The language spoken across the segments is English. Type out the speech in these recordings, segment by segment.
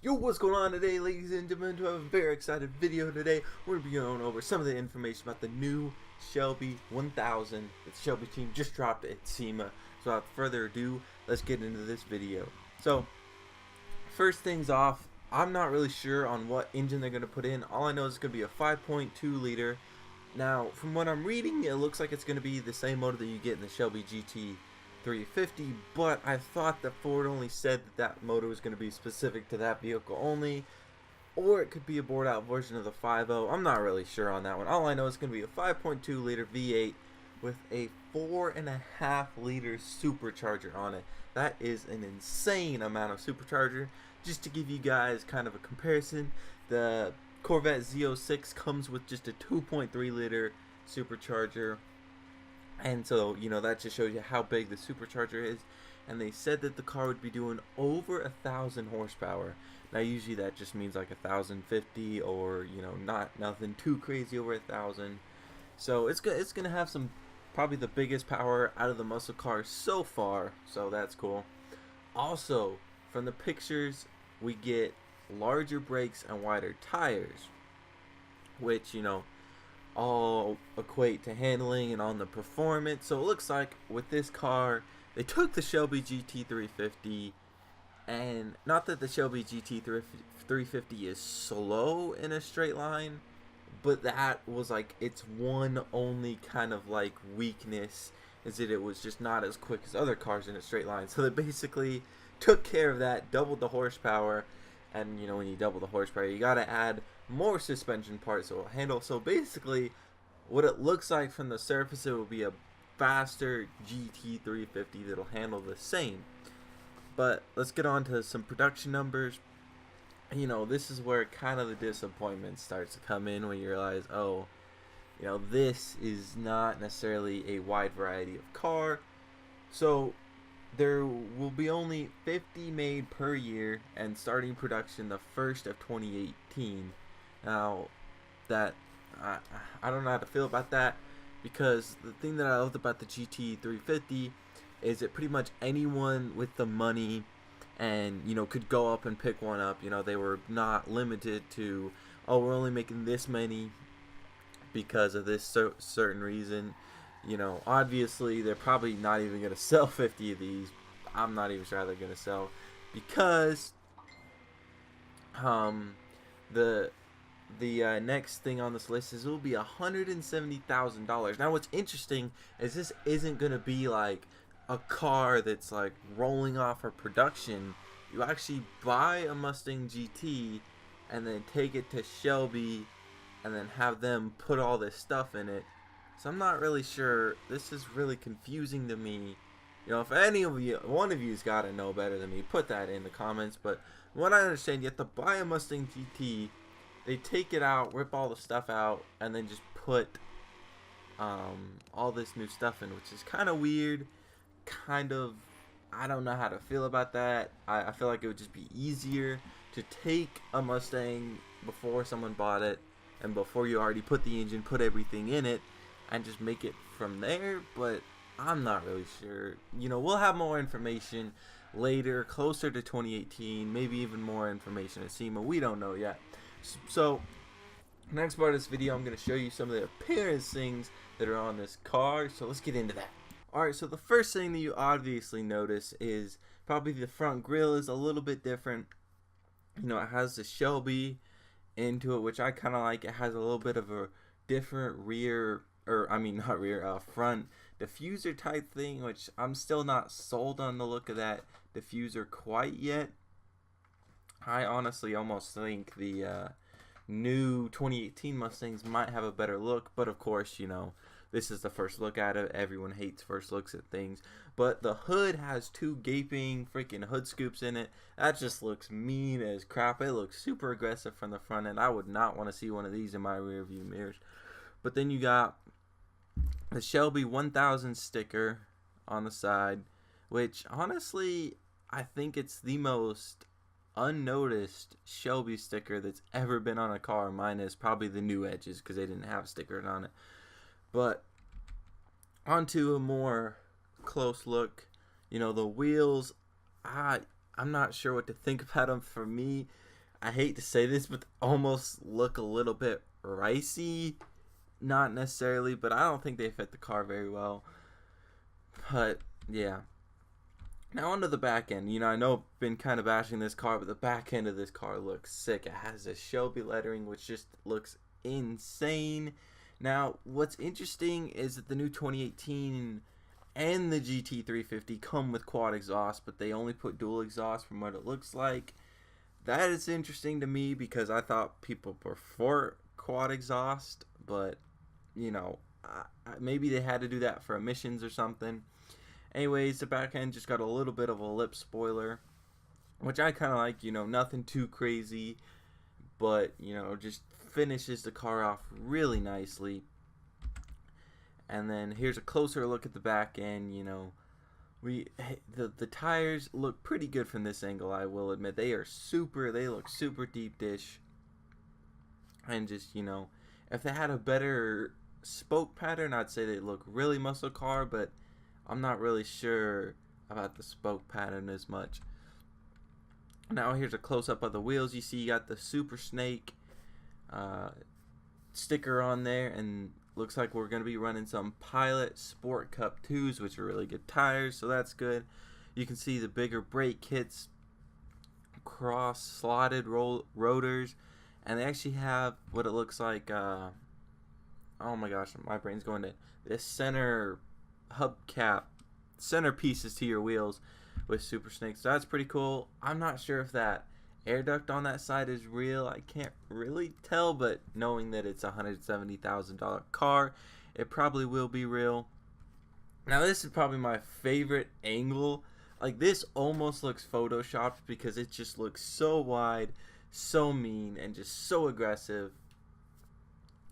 Yo, what's going on today, ladies and gentlemen? To have a very excited video today. We're going to be going over some of the information about the new Shelby 1000 that the Shelby team just dropped at SEMA. So without further ado, let's get into this video. So, first things off, I'm not really sure on what engine they're going to put in. All I know is it's going to be a 5.2 liter. Now, from what I'm reading, it looks like it's going to be the same motor that you get in the Shelby GT 350, but I thought that Ford only said that motor was going to be specific to that vehicle only, or it could be a bored out version of the 5.0. I'm not really sure on that one. All I know is it's going to be a 5.2 liter V8 with a 4.5 liter supercharger on it. That is an insane amount of supercharger. Just to give you guys kind of a comparison, the Corvette Z06 comes with just a 2.3 liter supercharger. And so, you know, that just shows you how big the supercharger is. And they said that the car would be doing over 1,000 horsepower. Now, usually that just means like 1,050, or, you know, nothing too crazy over 1,000. So it's gonna have some, probably the biggest power out of the muscle cars so far. So that's cool. Also, from the pictures, we get larger brakes and wider tires, which, you know, all equate to handling and on the performance. So it looks like with this car, they took the Shelby GT350, and not that the Shelby GT350 is slow in a straight line, but that was like its one only kind of like weakness, is that it was just not as quick as other cars in a straight line. So they basically took care of that, doubled the horsepower. And, you know, when you double the horsepower, you got to add more suspension parts so it'll handle. So basically, what it looks like from the surface, it will be a faster GT350 that'll handle the same. But let's get on to some production numbers. You know, this is where kind of the disappointment starts to come in, when you realize, oh, you know, this is not necessarily a wide variety of car. So there will be only 50 made per year, and starting production the 1st of 2018. Now, that I don't know how to feel about that, because the thing that I loved about the GT350 is that pretty much anyone with the money and, you know, could go up and pick one up. You know, they were not limited to, oh, we're only making this many because of this certain reason. You know, obviously, they're probably not even going to sell 50 of these. I'm not even sure how they're going to sell, because the next thing on this list is it will be $170,000. Now, what's interesting is this isn't going to be like a car that's like rolling off of production. You actually buy a Mustang GT and then take it to Shelby and then have them put all this stuff in it. So I'm not really sure. This is really confusing to me. You know, if any of you, one of you's got to know better than me, put that in the comments. But what I understand, you have to buy a Mustang GT, they take it out, rip all the stuff out, and then just put all this new stuff in, which is kind of weird. Kind of, I don't know how to feel about that. I feel like it would just be easier to take a Mustang before someone bought it, and before you already put the engine, put everything in it, and just make it from there. But I'm not really sure. You know, we'll have more information later, closer to 2018, maybe even more information at SEMA. We don't know yet. So, next part of this video, I'm going to show you some of the appearance things that are on this car. So let's get into that. Alright, so the first thing that you obviously notice is probably the front grille is a little bit different. You know, it has the Shelby into it, which I kind of like. It has a little bit of a different rear, or I mean not rear, front diffuser type thing, which I'm still not sold on the look of that diffuser quite yet. I honestly almost think the new 2018 Mustangs might have a better look, but of course, you know, this is the first look at it. Everyone hates first looks at things. But the hood has two gaping freaking hood scoops in it. That just looks mean as crap. It looks super aggressive from the front end. I would not want to see one of these in my rear view mirrors. But then you got the Shelby 1000 sticker on the side, which honestly, I think it's the most unnoticed Shelby sticker that's ever been on a car, minus probably the new edges because they didn't have stickers on it. But onto a more close look, you know, the wheels, I'm not sure what to think about them. For me, I hate to say this, but almost look a little bit ricey. Not necessarily, but I don't think they fit the car very well. But yeah. Now onto the back end. You know, I know I've been kind of bashing this car, but the back end of this car looks sick. It has a Shelby lettering, which just looks insane. Now, what's interesting is that the new 2018 and the GT350 come with quad exhaust, but they only put dual exhaust from what it looks like. That is interesting to me because I thought people prefer quad exhaust, but you know, maybe they had to do that for emissions or something. Anyways, the back end just got a little bit of a lip spoiler, which I kind of like. You know, nothing too crazy, but you know, just finishes the car off really nicely. And then here's a closer look at the back end. You know, the tires look pretty good from this angle, I will admit. They look super deep dish. And just, you know, if they had a better spoke pattern, I'd say they look really muscle car, but I'm not really sure about the spoke pattern as much. Now here's a close-up of the wheels. You see you got the Super Snake sticker on there, and looks like we're going to be running some Pilot Sport Cup 2s, which are really good tires, so that's good. You can see the bigger brake kits, cross-slotted rotors, and they actually have what it looks like, oh my gosh, my brain's going to this center hubcap, center pieces to your wheels with Super Snake, so that's pretty cool. I'm not sure if that air duct on that side is real. I can't really tell, but knowing that it's a $170,000 car, it probably will be real. Now this is probably my favorite angle. Like, this almost looks photoshopped because it just looks so wide, so mean, and just so aggressive.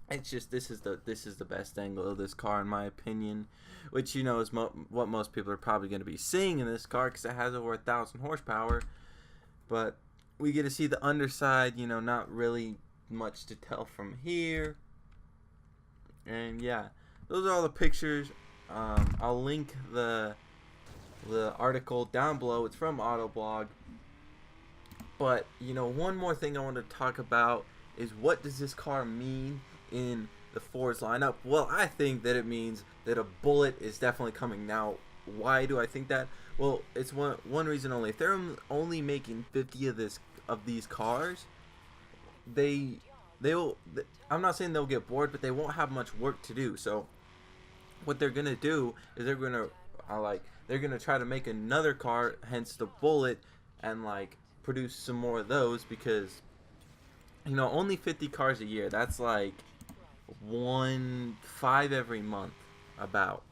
It's just, this is the best angle of this car in my opinion, which, you know, is what most people are probably going to be seeing in this car because it has over 1,000 horsepower. But we get to see the underside, you know, not really much to tell from here. And yeah, those are all the pictures. I'll link the article down below. It's from Autoblog. But, you know, one more thing I want to talk about is, what does this car mean in the Fords lineup? Well, I think that it means that a Bullet is definitely coming. Now, why do I think that? Well, it's one reason only. If they're only making 50 of these cars, they'll I'm not saying they'll get bored, but they won't have much work to do. So what they're gonna do is they're gonna try to make another car, hence the Bullet, and like produce some more of those, because, you know, only 50 cars a year, that's like 5 every month about.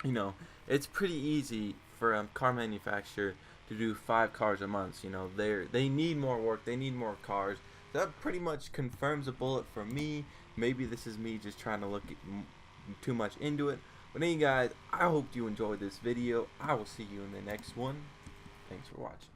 You know, it's pretty easy for a car manufacturer to do 5 cars a month. You know, they need more work, they need more cars. That pretty much confirms a Bullet for me. Maybe this is me just trying to look too much into it. But anyway, guys, I hope you enjoyed this video. I will see you in the next one. Thanks for watching.